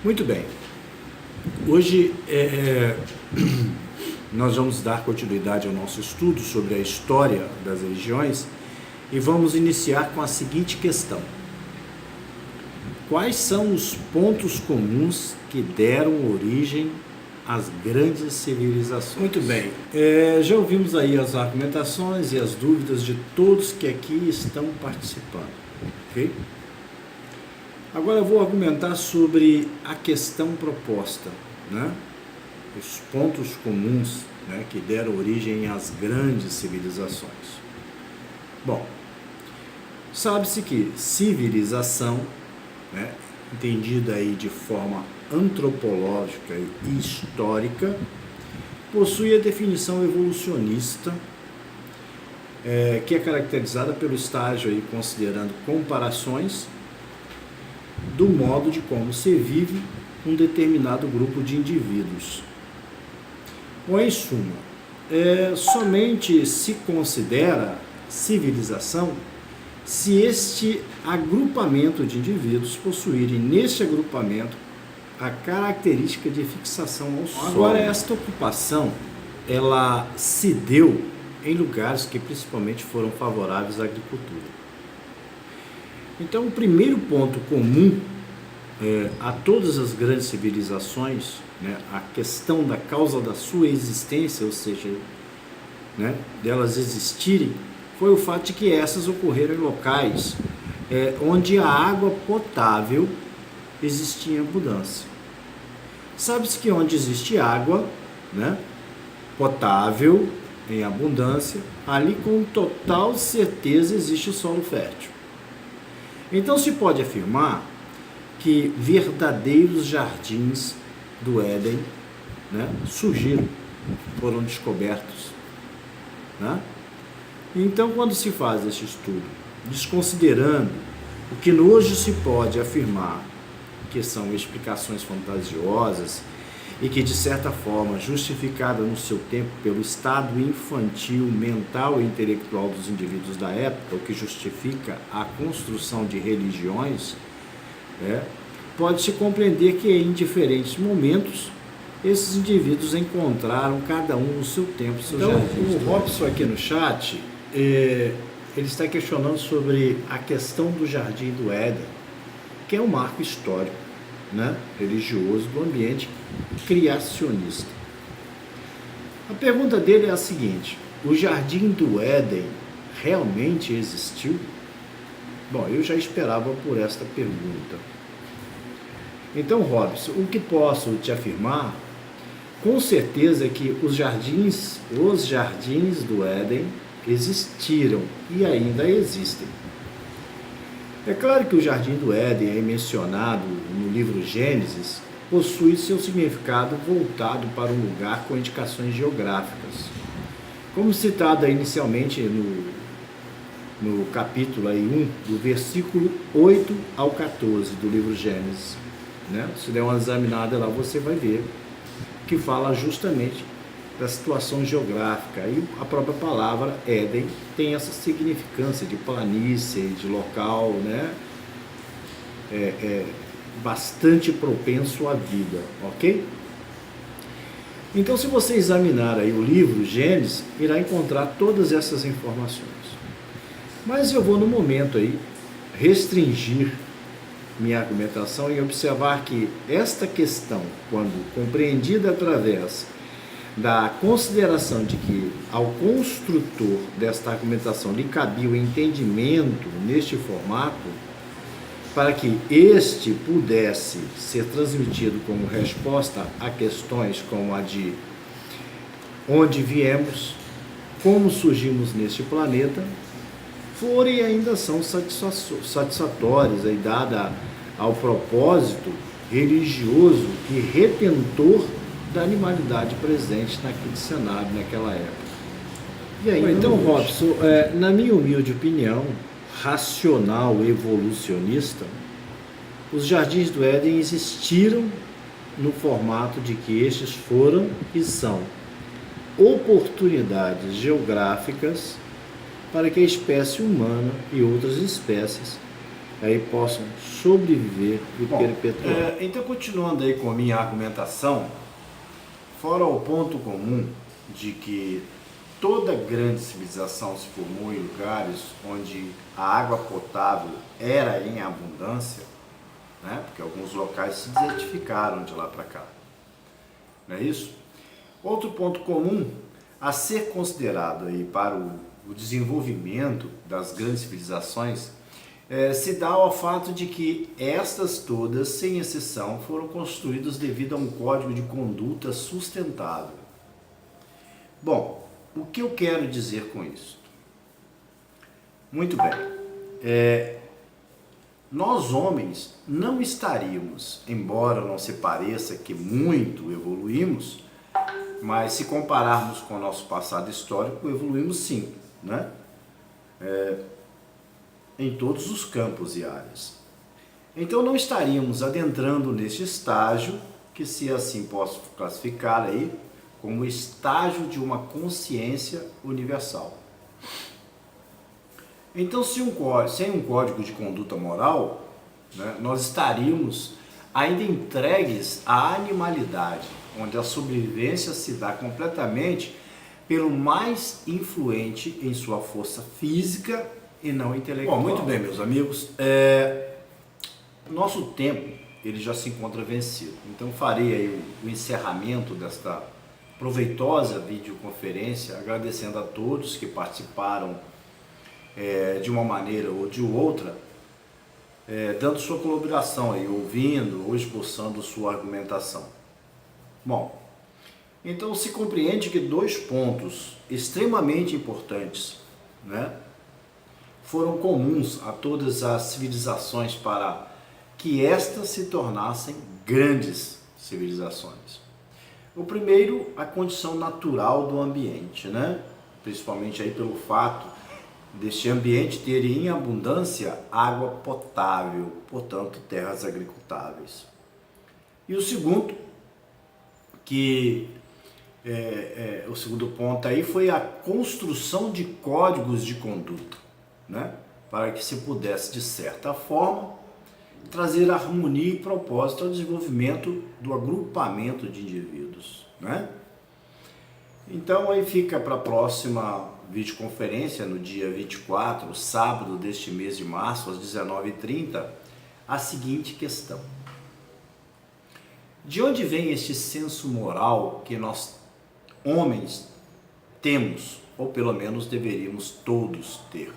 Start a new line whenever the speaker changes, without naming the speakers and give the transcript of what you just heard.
Muito bem. Hoje nós vamos dar continuidade ao nosso estudo sobre a história das religiões e vamos iniciar com a seguinte questão: quais são os pontos comuns que deram origem às grandes civilizações? Muito bem, já ouvimos aí as argumentações e as dúvidas de todos que aqui estão participando, ok? Agora eu vou argumentar sobre a questão proposta, né? Os pontos comuns, né, que deram origem às grandes civilizações. Bom, sabe-se que civilização, né, entendida aí de forma antropológica e histórica, possui a definição evolucionista, que é caracterizada pelo estágio aí, considerando comparações do modo de como se vive um determinado grupo de indivíduos. Ou, em suma, somente se considera civilização se este agrupamento de indivíduos possuírem neste agrupamento a característica de fixação ao solo. Agora, esta ocupação, ela se deu em lugares que principalmente foram favoráveis à agricultura. Então, o primeiro ponto comum a todas as grandes civilizações, né, a questão da causa da sua existência, ou seja, né, delas existirem, foi o fato de que essas ocorreram em locais onde a água potável existia em abundância. Sabe-se que onde existe água, né, potável em abundância, ali com total certeza existe o solo fértil. Então se pode afirmar que verdadeiros jardins do Éden, né, surgiram, foram descobertos, né? Então, quando se faz esse estudo, desconsiderando o que hoje se pode afirmar que são explicações fantasiosas e que, de certa forma, justificada no seu tempo pelo estado infantil, mental e intelectual dos indivíduos da época, o que justifica a construção de religiões, pode-se compreender que em diferentes momentos esses indivíduos encontraram cada um no seu tempo, seu jardim. O Robson aqui no chat, ele está questionando sobre a questão do Jardim do Éden, que é um marco histórico, né, religioso do ambiente criacionista. A pergunta dele é a seguinte: o Jardim do Éden realmente existiu? Bom, eu já esperava por esta pergunta. Então, Robson, o que posso te afirmar com certeza é que os jardins do Éden existiram e ainda existem. É claro que o Jardim do Éden, aí mencionado no livro Gênesis, possui seu significado voltado para um lugar com indicações geográficas. Como citado inicialmente no capítulo 1, do versículo 8 ao 14 do livro Gênesis, né? Se der uma examinada lá, você vai ver que fala justamente da situação geográfica. E a própria palavra Éden tem essa significância de planície, de local, né, bastante propenso à vida, ok? Então, se você examinar aí o livro Gênesis, irá encontrar todas essas informações. Mas eu vou, no momento aí, restringir minha argumentação e observar que esta questão, quando compreendida através da consideração de que ao construtor desta argumentação lhe cabia o entendimento neste formato, para que este pudesse ser transmitido como resposta a questões como a de onde viemos, como surgimos neste planeta, foram e ainda são satisfatórias, aí, dada ao propósito religioso e retentor da animalidade presente naquele cenário, naquela época. E aí, então, Robson, na minha humilde opinião, racional evolucionista, os jardins do Éden existiram no formato de que estes foram e são oportunidades geográficas para que a espécie humana e outras espécies aí possam sobreviver e perpetuar. Então, continuando aí com a minha argumentação, fora o ponto comum de que toda grande civilização se formou em lugares onde a água potável era em abundância, né? Porque alguns locais se desertificaram de lá para cá, não é isso? Outro ponto comum a ser considerado aí para o desenvolvimento das grandes civilizações se dá ao fato de que estas todas, sem exceção, foram construídas devido a um código de conduta sustentável. Bom, o que eu quero dizer com isso? Muito bem, nós homens não estaríamos, embora não se pareça que muito evoluímos, mas se compararmos com o nosso passado histórico, evoluímos sim, né? Em todos os campos e áreas. Então não estaríamos adentrando neste estágio, que se assim posso classificar aí, como estágio de uma consciência universal. Então, sem um código de conduta moral, né, nós estaríamos ainda entregues à animalidade, onde a sobrevivência se dá completamente pelo mais influente em sua força física e não intelectual. Bom, muito bem, meus amigos, nosso tempo ele já se encontra vencido, então farei aí o encerramento desta proveitosa videoconferência, agradecendo a todos que participaram de uma maneira ou de outra, dando sua colaboração aí, ouvindo ou esboçando sua argumentação. Bom, então se compreende que dois pontos extremamente importantes, né, foram comuns a todas as civilizações para que estas se tornassem grandes civilizações. O primeiro, a condição natural do ambiente, né? Principalmente aí pelo fato deste ambiente ter em abundância água potável, portanto terras agricultáveis. E o segundo, o segundo ponto aí foi a construção de códigos de conduta, né? Para que se pudesse, de certa forma, trazer harmonia e propósito ao desenvolvimento do agrupamento de indivíduos, né? Então aí fica para a próxima videoconferência, no dia 24, sábado deste mês de março, às 19h30, a seguinte questão: de onde vem este senso moral que nós, homens, temos, ou pelo menos deveríamos todos ter?